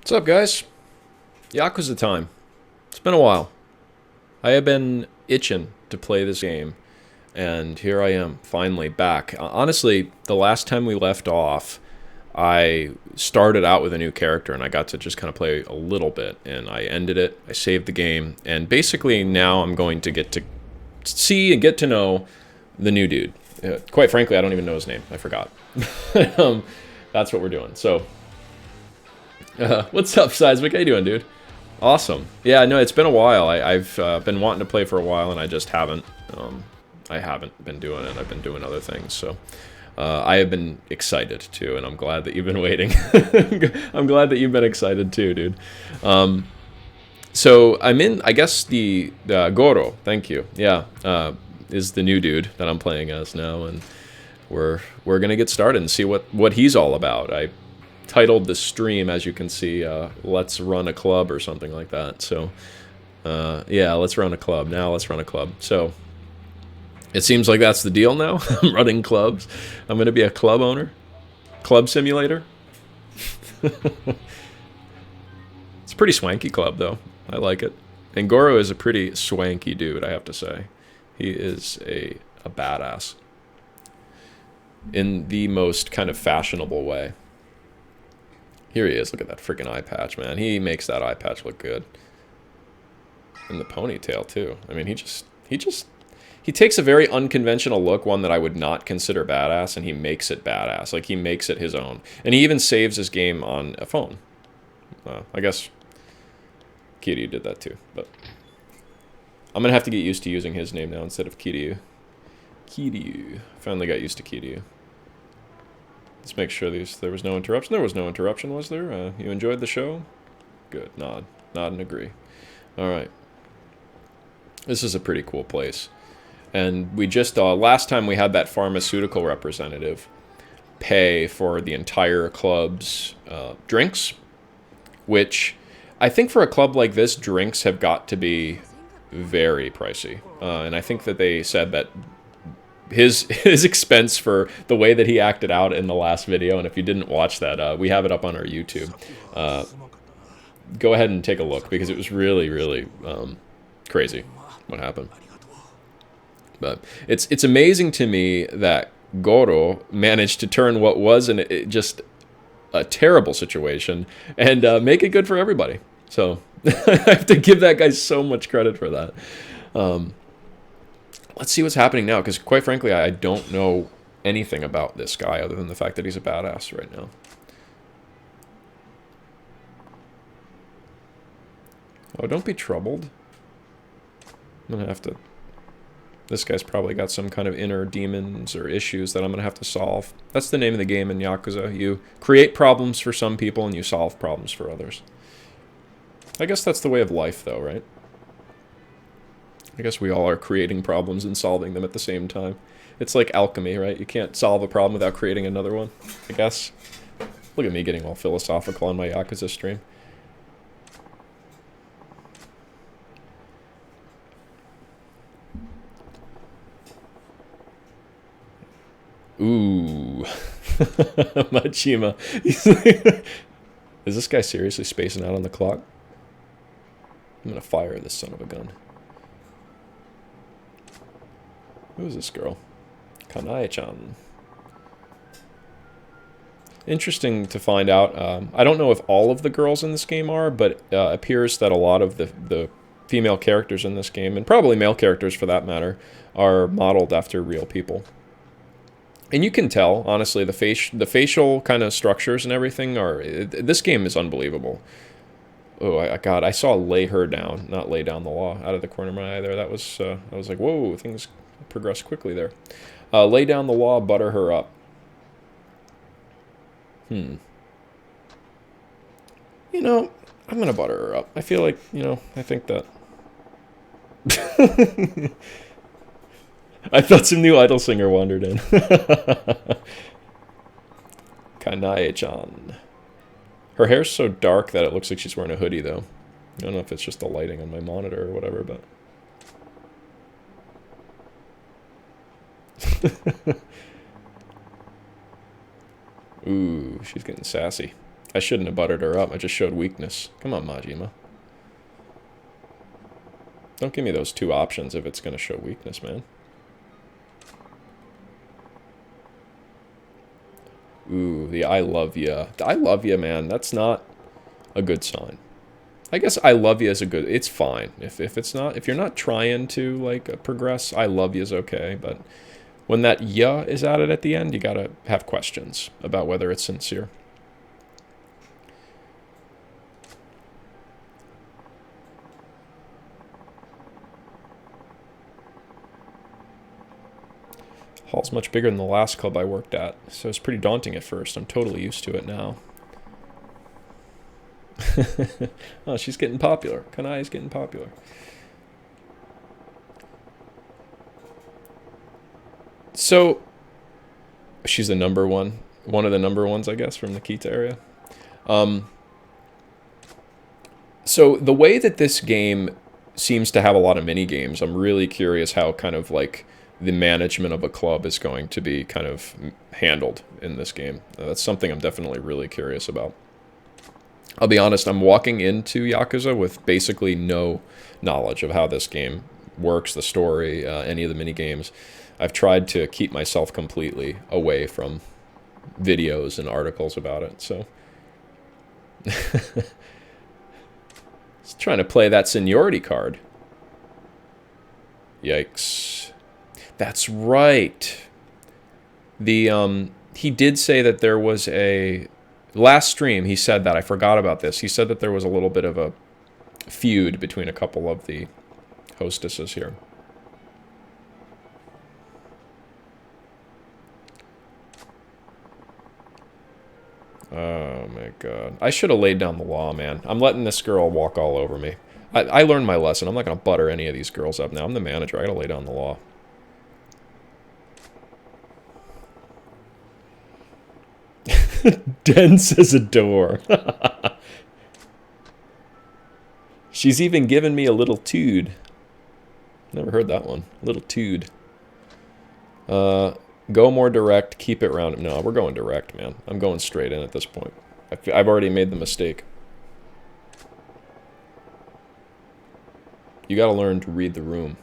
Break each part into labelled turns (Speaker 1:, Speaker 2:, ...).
Speaker 1: What's up, guys? Yakuza time. It's been a while. I have been itching to play this game, and here I am, finally back. Honestly, the last time we left off, I started out with a new character, and I got to just kind of play a little bit, and I ended it, I saved the game, and basically now I'm going to get to see and get to know the new dude. Quite frankly, I don't even know his name. I forgot. That's what we're doing. So, what's up, Seismic? How you doing, dude? Awesome. Yeah, no, it's been a while. I've been wanting to play for a while, and I just haven't. I haven't been doing it. I've been doing other things, so I have been excited too, and I'm glad that you've been waiting. I'm glad that you've been excited too, dude. So I'm in, I guess, the Goro. Thank you. Yeah, is the new dude that I'm playing as now, and we're gonna get started and see what he's all about. I titled the stream, as you can see, Let's Run a Club or something like that. So, yeah, let's run a club. Now let's run a club. So, it seems like that's the deal now. I'm running clubs. I'm going to be a club owner. Club simulator. It's a pretty swanky club, though. I like it. And Goro is a pretty swanky dude, I have to say. He is a badass. In the most kind of fashionable way. Here he is. Look at that freaking eye patch, man. He makes that eye patch look good. And the ponytail, too. I mean, he takes a very unconventional look, one that I would not consider badass, and he makes it badass. Like, he makes it his own. And he even saves his game on a phone. I guess Kiryu did that, too. But I'm going to have to get used to using his name now instead of Kiryu. Kiryu. Finally got used to Kiryu. Let's make sure there was no interruption. There was no interruption, was there? You enjoyed the show? Good. Nod and agree. All right. This is a pretty cool place. And we just, last time we had that pharmaceutical representative pay for the entire club's drinks, which I think for a club like this, drinks have got to be very pricey. And I think that they said that his expense for the way that he acted out in the last video, and if you didn't watch that, we have it up on our YouTube. Go ahead and take a look, because it was really, really crazy what happened. But it's amazing to me that Goro managed to turn what was just a terrible situation and make it good for everybody. So I have to give that guy so much credit for that. Let's see what's happening now, because quite frankly, I don't know anything about this guy other than the fact that he's a badass right now. Oh, don't be troubled. I'm gonna have to... This guy's probably got some kind of inner demons or issues that I'm gonna have to solve. That's the name of the game in Yakuza. You create problems for some people and you solve problems for others. I guess that's the way of life, though, right? I guess we all are creating problems and solving them at the same time. It's like alchemy, right? You can't solve a problem without creating another one, I guess. Look at me getting all philosophical on my Yakuza stream. Ooh. Majima. Is this guy seriously spacing out on the clock? I'm gonna fire this son of a gun. Who is this girl? Kanae-chan. Interesting to find out. I don't know if all of the girls in this game are, but it appears that a lot of the female characters in this game, and probably male characters for that matter, are modeled after real people. And you can tell, honestly, the facial kind of structures and everything are... This game is unbelievable. Oh, God, I saw lay her down, not lay down the law, out of the corner of my eye there. That was, I was like, whoa, things progress quickly there. Lay down the law, butter her up. You know, I'm going to butter her up. I feel like, you know, I think that... I thought some new idol singer wandered in. Kanae-chan. Her hair's so dark that it looks like she's wearing a hoodie, though. I don't know if it's just the lighting on my monitor or whatever, but... Ooh, she's getting sassy. I shouldn't have buttered her up. I just showed weakness. Come on, Majima. Don't give me those two options if it's going to show weakness, man. Ooh, the I love ya. The I love ya, man. That's not a good sign. I guess I love you is a good... It's fine. If it's not... If you're not trying to, like, progress, I love you is okay. But when that ya is added at the end, you gotta have questions about whether it's sincere. Hall's much bigger than the last club I worked at, so it's pretty daunting at first. I'm totally used to it now. Oh, she's getting popular. Kanai's getting popular. So, she's the number one. One of the number ones, I guess, from the Kita area. So, the way that this game seems to have a lot of mini-games, I'm really curious how kind of like the management of a club is going to be kind of handled in this game. That's something I'm definitely really curious about. I'll be honest, I'm walking into Yakuza with basically no knowledge of how this game works, the story, any of the mini-games. I've tried to keep myself completely away from videos and articles about it, so... Just trying to play that seniority card. Yikes. That's right. He did say that there was a... Last stream, he said that. I forgot about this. He said that there was a little bit of a feud between a couple of the hostesses here. Oh my god. I should have laid down the law, man. I'm letting this girl walk all over me. I learned my lesson. I'm not going to butter any of these girls up now. I'm the manager. I got to lay down the law. Dense as a door. She's even given me a little tood. Never heard that one. Little tood. Go more direct. Keep it round. No, we're going direct, man. I'm going straight in at this point. I've already made the mistake. You gotta learn to read the room.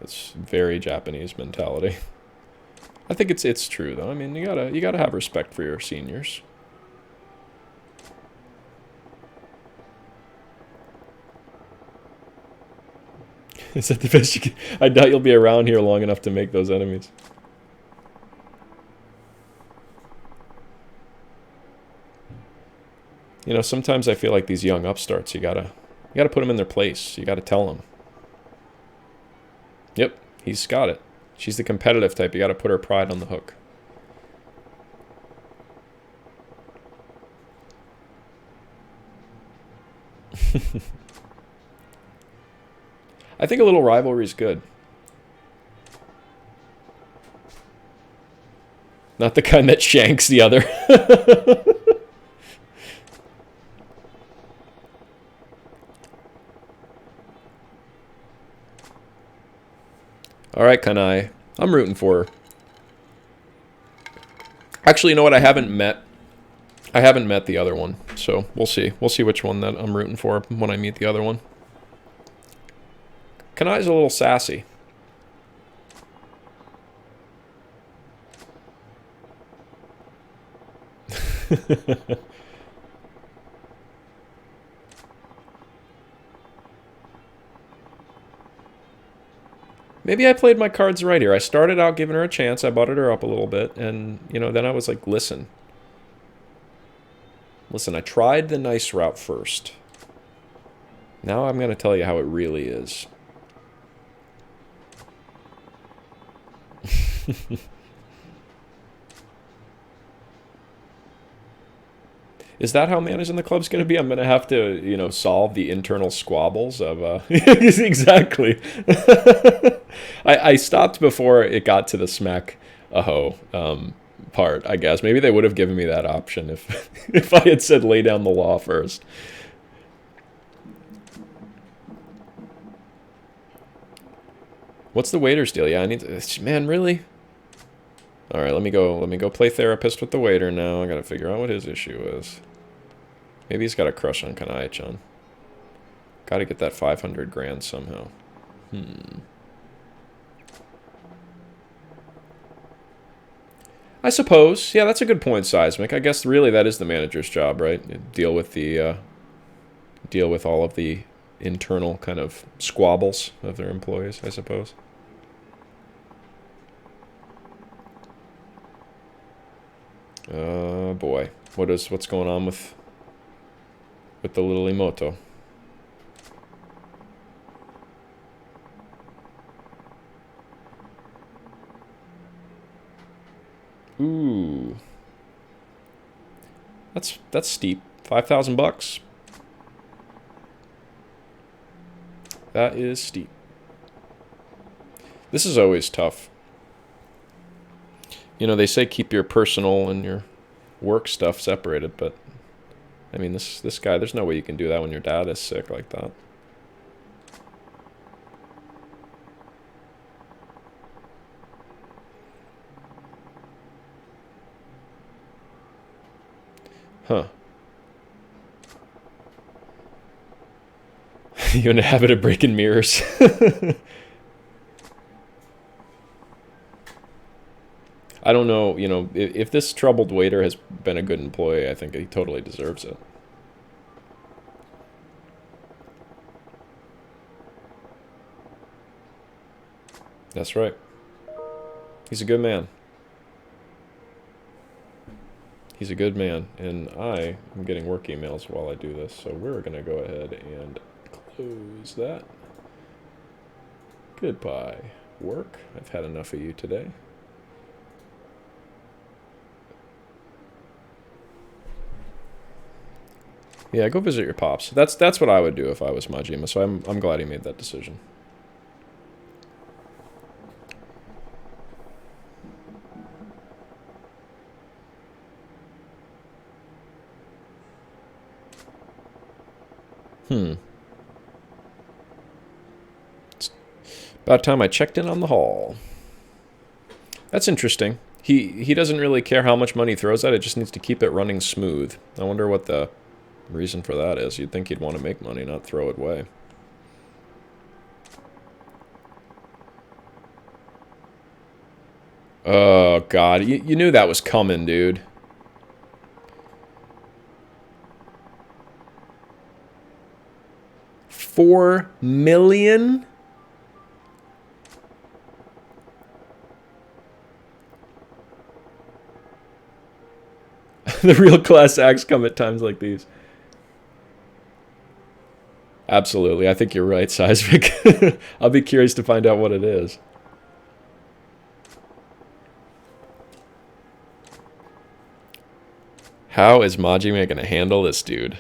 Speaker 1: It's very Japanese mentality. I think it's true though. I mean, you gotta have respect for your seniors. Is that the best you can? I doubt you'll be around here long enough to make those enemies. You know, sometimes I feel like these young upstarts, you gotta put them in their place. You gotta tell them. Yep, he's got it. She's the competitive type. You gotta put her pride on the hook. I think a little rivalry is good. Not the kind that shanks the other. Alright, Kanai. I'm rooting for her. Actually, you know what? I haven't met the other one. So, we'll see. We'll see which one that I'm rooting for when I meet the other one. Kanai's a little sassy. Maybe I played my cards right here. I started out giving her a chance. I buttered her up a little bit. And, you know, then I was like, listen. Listen, I tried the nice route first. Now I'm going to tell you how it really is. Is that how managing the club's going to be? I'm going to have to, you know, solve the internal squabbles of... Exactly. I stopped before it got to the smack a-ho part, I guess. Maybe they would have given me that option if I had said lay down the law first. What's the waiter's deal? Yeah, I need to... Man, really? Alright, let me go play therapist with the waiter now. I gotta figure out what his issue is. Maybe he's got a crush on Kanai-chan. Gotta get that 500 grand somehow. I suppose. Yeah, that's a good point, Seismic. I guess really that is the manager's job, right? Deal with the... deal with all of the internal kind of squabbles of their employees, I suppose. Boy. What's going on with the little Imoto? Ooh. That's steep. 5,000 bucks. That is steep. This is always tough. You know, they say keep your personal and your work stuff separated, but I mean, this guy, there's no way you can do that when your dad is sick like that. Huh. You in a habit of breaking mirrors? I don't know, you know, if this troubled waiter has been a good employee, I think he totally deserves it. That's right. He's a good man. He's a good man, and I am getting work emails while I do this, so we're going to go ahead and close that. Goodbye, work. I've had enough of you today. Yeah, go visit your pops. That's what I would do if I was Majima, so I'm glad he made that decision. It's about time I checked in on the hall. That's interesting. He doesn't really care how much money he throws at it, just needs to keep it running smooth. I wonder what the reason for that is. You'd think he'd want to make money, not throw it away. Oh, God. You knew that was coming, dude. $4 million? The real class acts come at times like these. Absolutely. I think you're right, Seismic. I'll be curious to find out what it is. How is Majima going to handle this dude?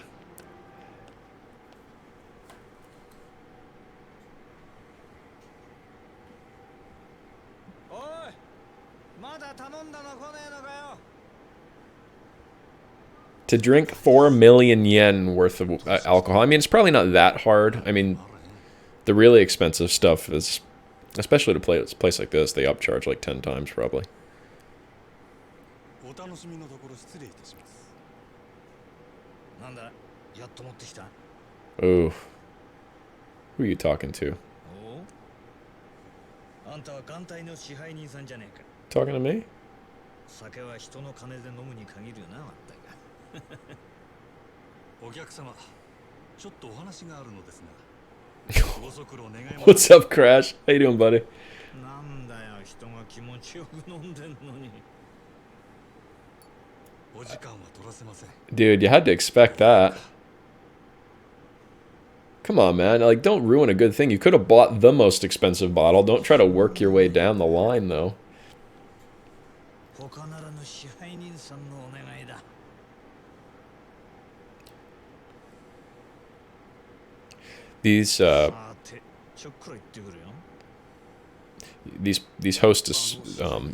Speaker 1: To drink 4 million yen worth of alcohol. I mean, it's probably not that hard. I mean, the really expensive stuff is, especially to play a place like this, they upcharge like 10 times probably. Oh. Who are you talking to? Talking to me? What's up, Crash? How you doing, buddy? Dude, you had to expect that. Come on, man. Like, don't ruin a good thing. You could have bought the most expensive bottle. Don't try to work your way down the line, though. These hosts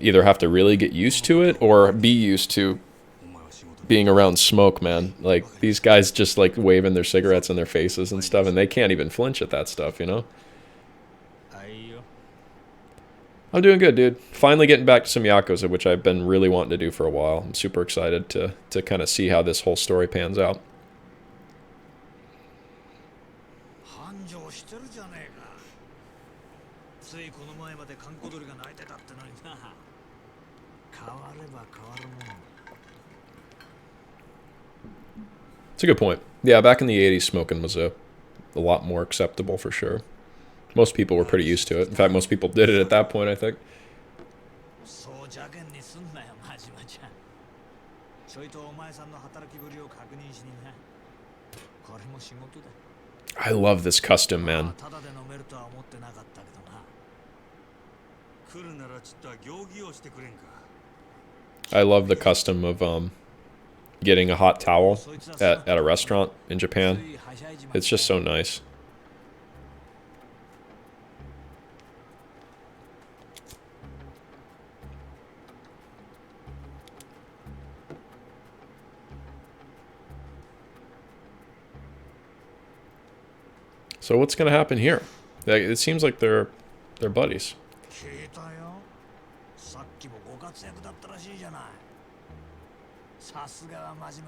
Speaker 1: either have to really get used to it or be used to being around smoke, man. Like, these guys just like waving their cigarettes in their faces and stuff, and they can't even flinch at that stuff, you know? I'm doing good, dude. Finally getting back to some Yakuza, which I've been really wanting to do for a while. I'm super excited to kind of see how this whole story pans out. It's a good point. Yeah, back in the 80s, smoking was a lot more acceptable for sure. Most people were pretty used to it. In fact, most people did it at that point, I think. I love this custom, man. I love the custom of getting a hot towel at a restaurant in Japan. It's just so nice. So what's gonna happen here? It seems like they're buddies.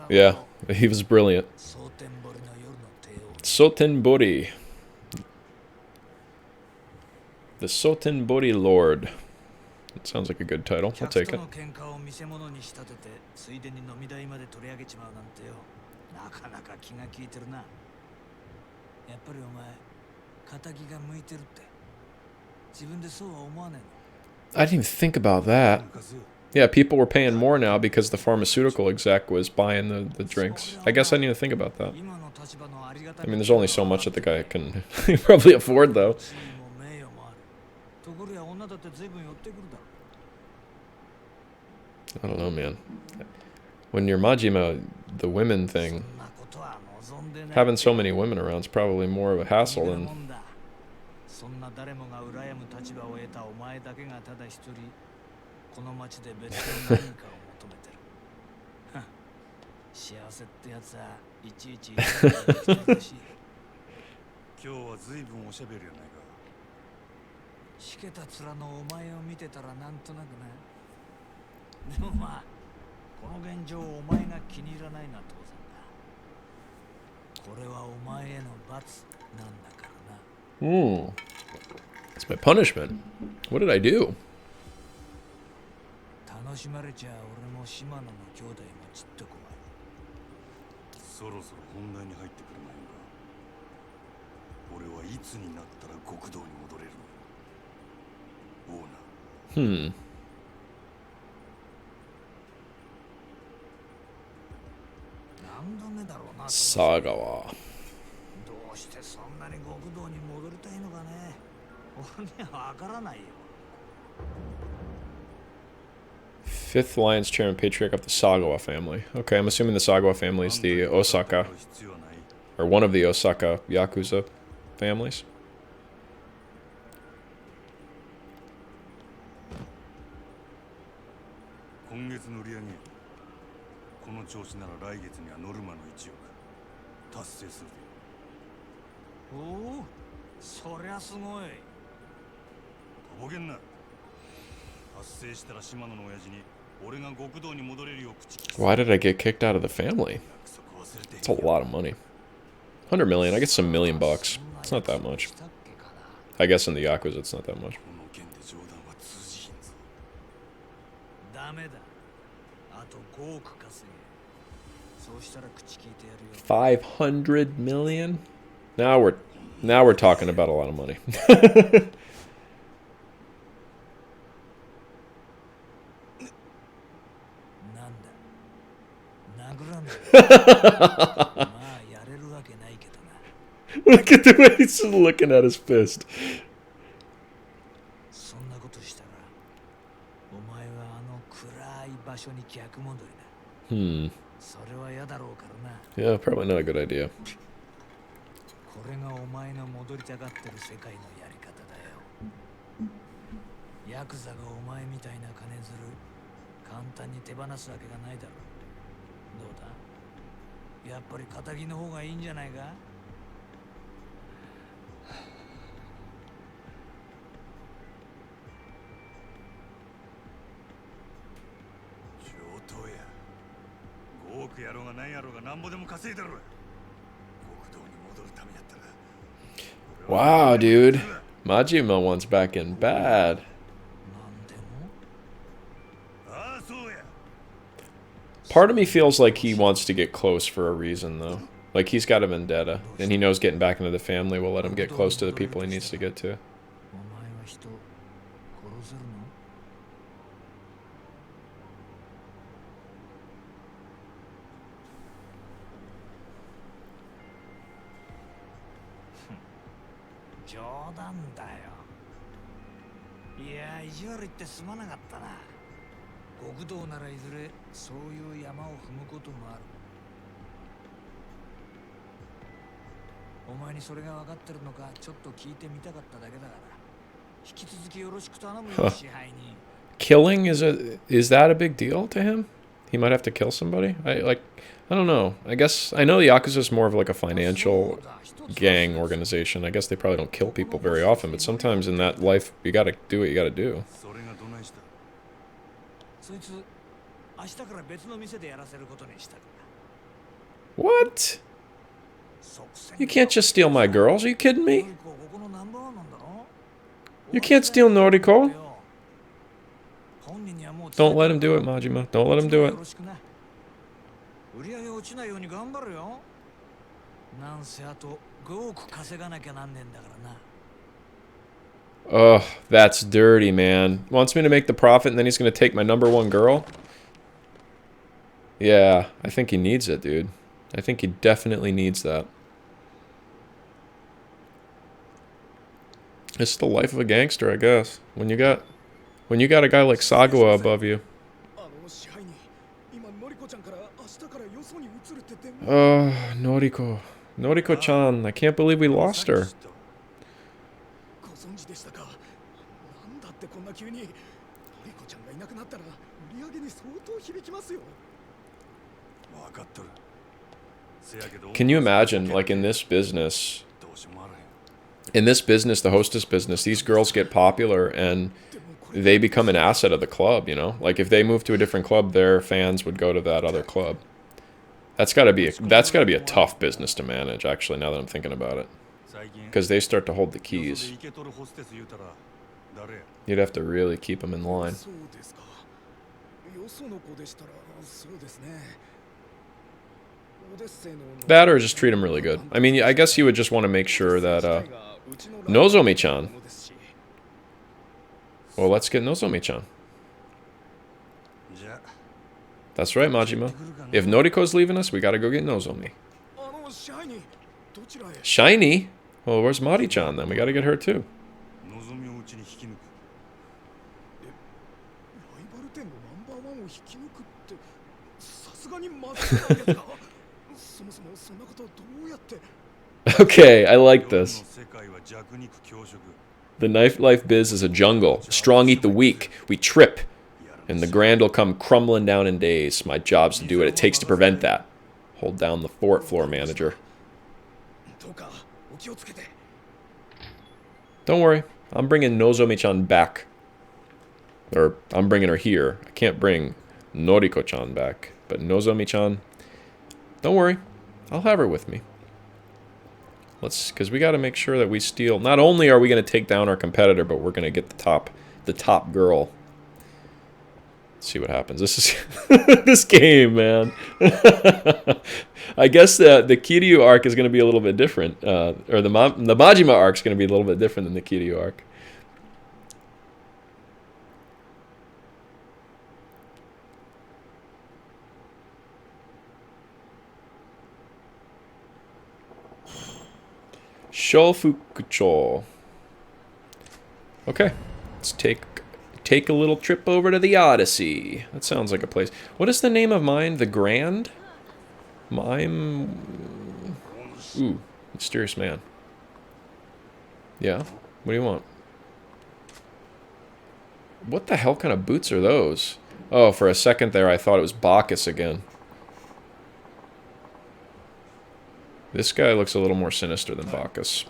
Speaker 1: Yeah, he was brilliant. Sotenbori. The Sotenbori Lord. That sounds like a good title. I'll take it. I didn't even think about that. Yeah, people were paying more now because the pharmaceutical exec was buying the drinks. I guess I didn't even think about that. I mean, there's only so much that the guy can probably afford, though. I don't know, man. When you're Majima, the women thing, having so many women around is probably more of a hassle than... It's my punishment. What did I do? Sagawa. Fifth Lion's Chair and Patriarch of the Sagawa family. Okay, I'm assuming the Sagawa family is the Osaka, or one of the Osaka Yakuza families. Why did I get kicked out of the family? It's a lot of money. 100 million. I guess some $1,000,000. It's not that much. I guess in the Yakuza it's not that much. 500 million? Now we're talking about a lot of money. Look at the way he's looking at his fist. Yeah, probably not a good idea. Wow, dude. Majima wants back in bad. Part of me feels like he wants to get close for a reason, though. Like, he's got a vendetta, and he knows getting back into the family will let him get close to the people he needs to get to. Huh. Killing is that a big deal to him? He might have to kill somebody? I don't know. I guess I know the Yakuza is more of like a financial gang organization. I guess they probably don't kill people very often, but sometimes in that life you gotta do what you gotta do. What? You can't just steal my girls, are you kidding me? You can't steal Noriko. Don't let him do it, Majima. Don't let him do it. Ugh, that's dirty, man. Wants me to make the profit and then he's gonna take my #1 girl? Yeah, I think he needs it, dude. I think he definitely needs that. It's the life of a gangster, I guess. When you got a guy like Sagawa above you. Oh, Noriko. Noriko-chan, I can't believe we lost her. Can you imagine, like, in this business, the hostess business, these girls get popular and they become an asset of the club, you know? Like, if they move to a different club, their fans would go to that other club. That's gotta be a tough business to manage, actually, now that I'm thinking about it. Because they start to hold the keys. You'd have to really keep them in line. That or just treat him really good. I mean, I guess you would just want to make sure that, Nozomi-chan. Well, let's get Nozomi-chan. That's right, Majima. If Noriko's leaving us, we gotta go get Nozomi. Shiny? Well, where's Mari-chan then? We gotta get her too. Okay, I like this. The nightlife biz is a jungle. Strong eat the weak. We trip. And the grand will come crumbling down in days. My job's to do what it takes to prevent that. Hold down the fort, floor manager. Don't worry. I'm bringing Nozomi-chan back. Or, I'm bringing her here. I can't bring Noriko-chan back. But Nozomi-chan, don't worry. I'll have her with me. Because we got to make sure that we steal. Not only are we going to take down our competitor, but we're going to get the top girl. Let's see what happens. This is this game, man. I guess the Kiryu arc is going to be a little bit different, or the Majima arc is going to be a little bit different than the Kiryu arc. Shofukucho. Okay, let's take a little trip over to the Odyssey. That sounds like a place. What is the name of mine? The Grand? Mime... Ooh, mysterious man. Yeah? What do you want? What the hell kind of boots are those? Oh, for a second there I thought it was Bacchus again. This guy looks a little more sinister than Bacchus.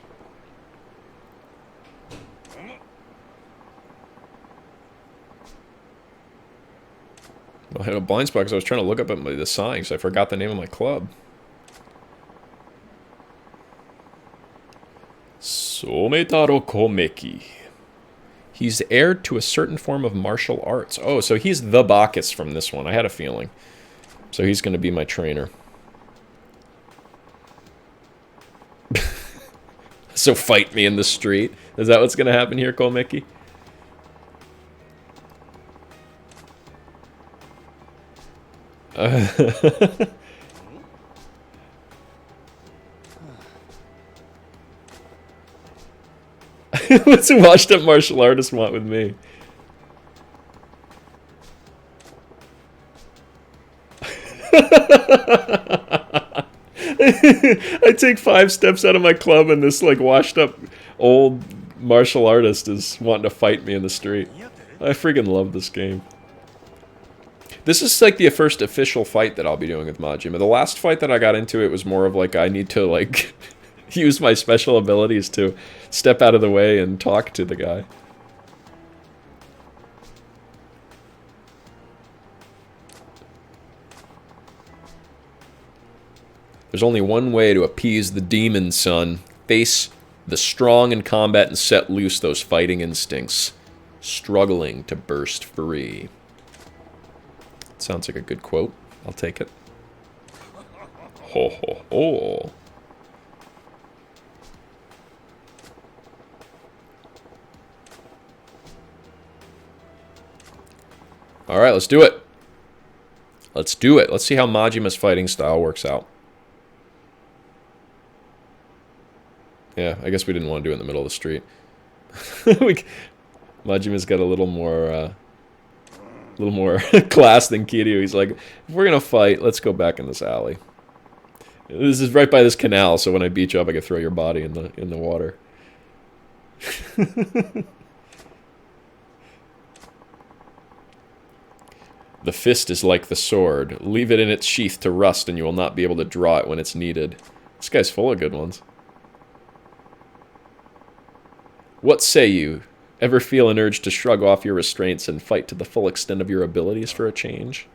Speaker 1: I had a blind spot because I was trying to look up at the sign because I forgot the name of my club. Sometaro Komeki. He's heir to a certain form of martial arts. Oh, so he's the Bacchus from this one. I had a feeling. So he's going to be my trainer. So fight me in the street. Is that what's going to happen here, Komeki? What's a washed up martial artist want with me? I take 5 steps out of my club and this like washed up old martial artist is wanting to fight me in the street. I freaking love this game. This is like the first official fight that I'll be doing with Majima. The last fight that I got into, it was more of like I need to like use my special abilities to step out of the way and talk to the guy. There's only one way to appease the demon, son. Face the strong in combat and set loose those fighting instincts, struggling to burst free. Sounds like a good quote. I'll take it. Ho ho ho. Alright, let's do it. Let's do it. Let's see how Majima's fighting style works out. Yeah, I guess we didn't want to do it in the middle of the street. Majima's got a little more class than Kiryu. He's like, if we're gonna fight, let's go back in this alley. This is right by this canal, so when I beat you up, I can throw your body in the water. The fist is like the sword. Leave it in its sheath to rust, and you will not be able to draw it when it's needed. This guy's full of good ones. What say you? Ever feel an urge to shrug off your restraints and fight to the full extent of your abilities for a change?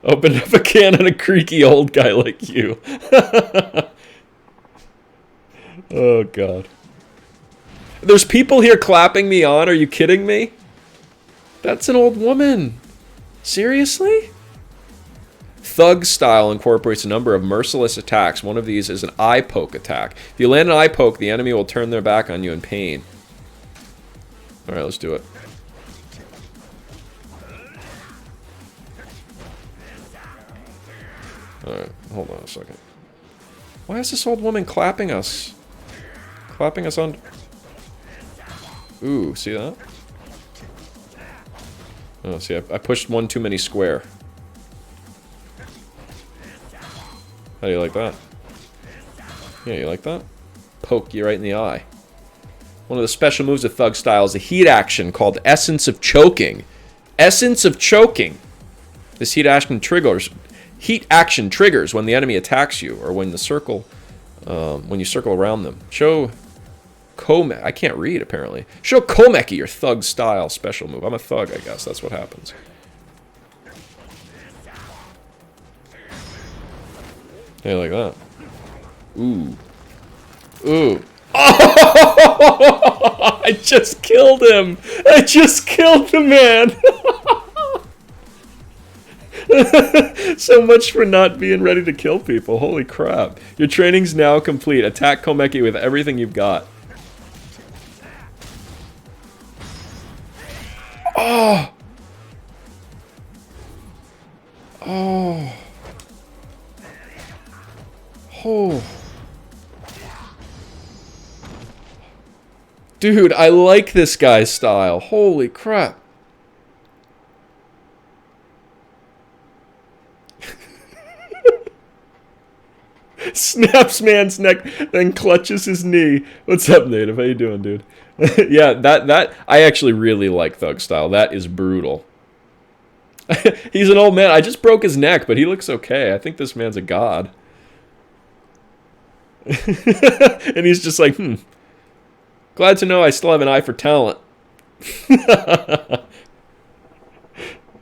Speaker 1: Open up a can on a creaky old guy like you. Oh, God. There's people here clapping me on. Are you kidding me? That's an old woman. Seriously? Thug style incorporates a number of merciless attacks. One of these is an eye poke attack. If you land an eye poke, the enemy will turn their back on you in pain. Alright, let's do it. Alright, hold on a second. Why is this old woman clapping us? Clapping us on... Ooh, see that? Oh, see, I pushed one too many square. How do you like that? Yeah, you like that? Poke you right in the eye. One of the special moves of Thug Style is a heat action called Essence of Choking. Essence of Choking. This heat action triggers when the enemy attacks you, or when you circle around them. Show Komeki. I can't read apparently. Show Komeki your Thug Style special move. I'm a thug, I guess. That's what happens. Hey, like that. Ooh. Ooh. Oh! I just killed him! I just killed the man! So much for not being ready to kill people. Holy crap. Your training's now complete. Attack Komeki with everything you've got. Oh! Oh. Oh. Dude, I like this guy's style. Holy crap. Snaps man's neck, then clutches his knee. What's up, Native? How you doing, dude? Yeah, that I actually really like Thug Style. That is brutal. He's an old man. I just broke his neck, but he looks okay. I think this man's a god. And he's just like, glad to know I still have an eye for talent.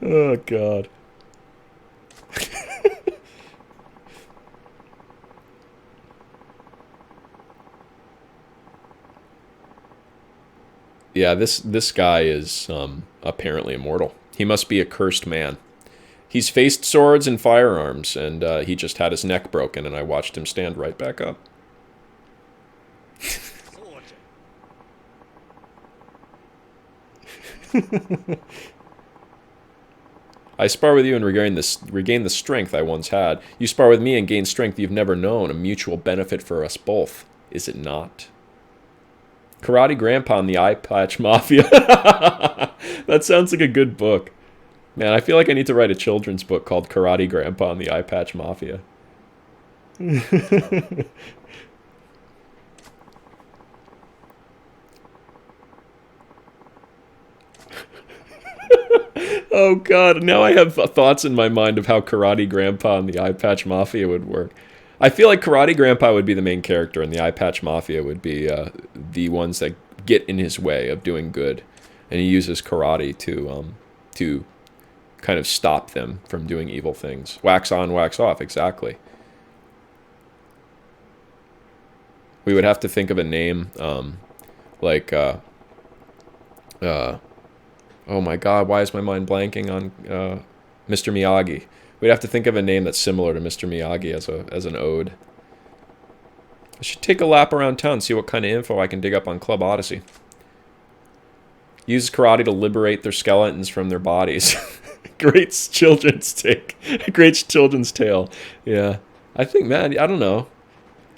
Speaker 1: Oh, God. Yeah, this guy is apparently immortal. He must be a cursed man. He's faced swords and firearms, and he just had his neck broken, and I watched him stand right back up. I spar with you and regain the strength I once had. You spar with me and gain strength you've never known. A mutual benefit for us both, is it not? Karate Grandpa and the Eye Patch Mafia. That sounds like a good book. Man, I feel like I need to write a children's book called Karate Grandpa and the Eye Patch Mafia. Oh, God. Now I have thoughts in my mind of how Karate Grandpa and the Eye Patch Mafia would work. I feel like Karate Grandpa would be the main character, and the Eye Patch Mafia would be the ones that get in his way of doing good. And he uses karate to kind of stop them from doing evil things. Wax on, wax off, exactly. We would have to think of a name like... oh my God, why is my mind blanking on Mr. Miyagi? We'd have to think of a name that's similar to Mr. Miyagi as an ode. I should take a lap around town, see what kind of info I can dig up on Club Odyssey. Use karate to liberate their skeletons from their bodies. Great children's take. Great children's tale. Yeah. I think, man, I don't know.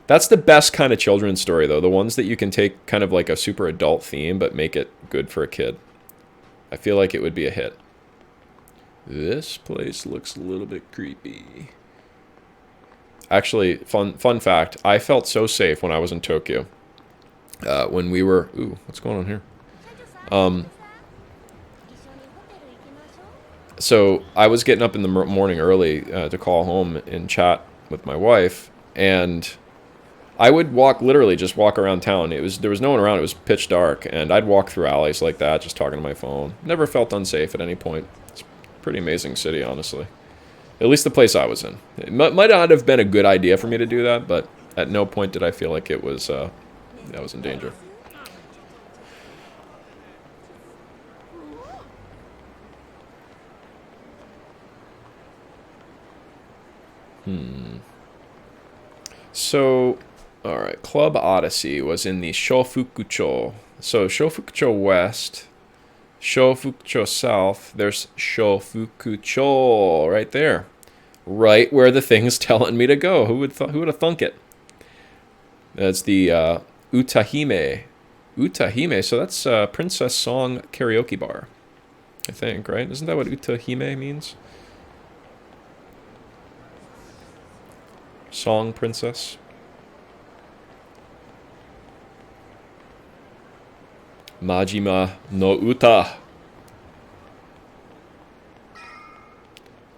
Speaker 1: That's the best kind of children's story, though. The ones that you can take kind of like a super adult theme, but make it good for a kid. I feel like it would be a hit. This place looks a little bit creepy. Actually, fun fact, I felt so safe when I was in Tokyo. When we were... Ooh, what's going on here? So I was getting up in the morning early to call home and chat with my wife, and I would literally just walk around town. There was no one around. It was pitch dark, and I'd walk through alleys like that, just talking to my phone. Never felt unsafe at any point. It's a pretty amazing city, honestly. At least the place I was in. It might not have been a good idea for me to do that, but at no point did I feel like it was I was in danger. So, alright, Club Odyssey was in the Shofukucho. So, Shofukucho West, Shofukucho South, there's Shofukucho right there. Right where the thing's telling me to go. Who would have thunk it? That's the Utahime. Utahime, so that's Princess Song Karaoke Bar. I think, right? Isn't that what Utahime means? Song Princess. Majima no Uta.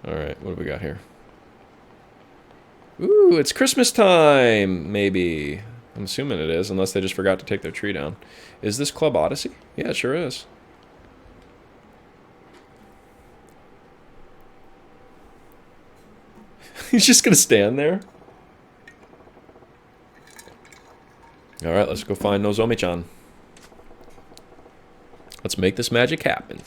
Speaker 1: Alright, what do we got here? Ooh, it's Christmas time, maybe. I'm assuming it is, unless they just forgot to take their tree down. Is this Club Odyssey? Yeah, it sure is. He's just gonna stand there? Alright, let's go find Nozomi-chan. Let's make this magic happen.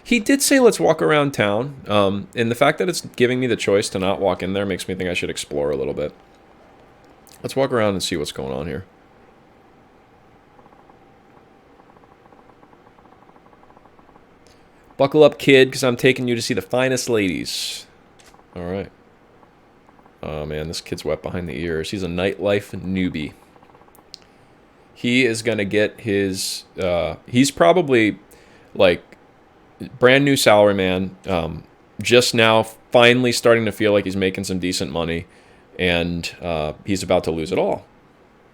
Speaker 1: He did say let's walk around town. And the fact that it's giving me the choice to not walk in there makes me think I should explore a little bit. Let's walk around and see what's going on here. Buckle up, kid, because I'm taking you to see the finest ladies. Alright. Oh, man, this kid's wet behind the ears. He's a nightlife newbie. He is going to get his... he's probably, like, brand new salaryman. Just now finally starting to feel like he's making some decent money. And he's about to lose it all.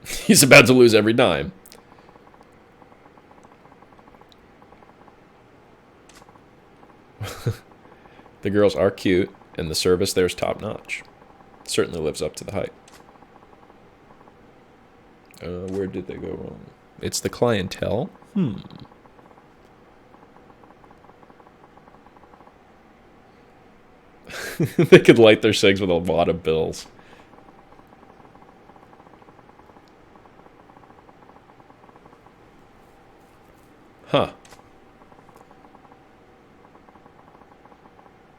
Speaker 1: He's about to lose every dime. The girls are cute, and the service there's top-notch. Certainly lives up to the hype. Where did they go wrong? It's the clientele? They could light their cigs with a lot of bills. Huh.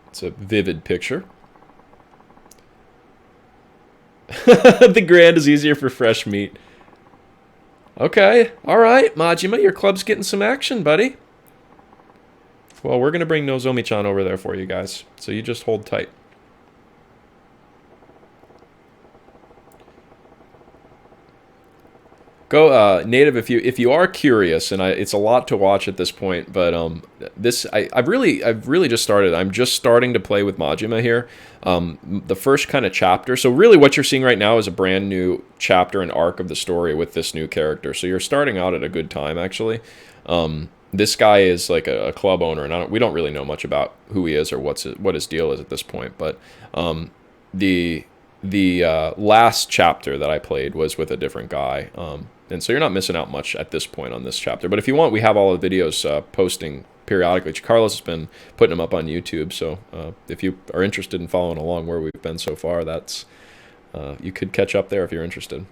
Speaker 1: It's a vivid picture. The grand is easier for fresh meat. Okay, alright, Majima, your club's getting some action, buddy. Well, we're going to bring Nozomi-chan over there for you guys, so you just hold tight. Go, Native, if you are curious, and it's a lot to watch at this point, but I've really just started. I'm just starting to play with Majima here. The first kind of chapter. So really, what you're seeing right now is a brand new chapter and arc of the story with this new character. So you're starting out at a good time, actually. This guy is like a club owner, and we don't really know much about who he is or what his deal is at this point. But the last chapter that I played was with a different guy. And so you're not missing out much at this point on this chapter. But if you want, we have all the videos posting periodically. Carlos has been putting them up on YouTube. So if you are interested in following along where we've been so far, that's you could catch up there if you're interested.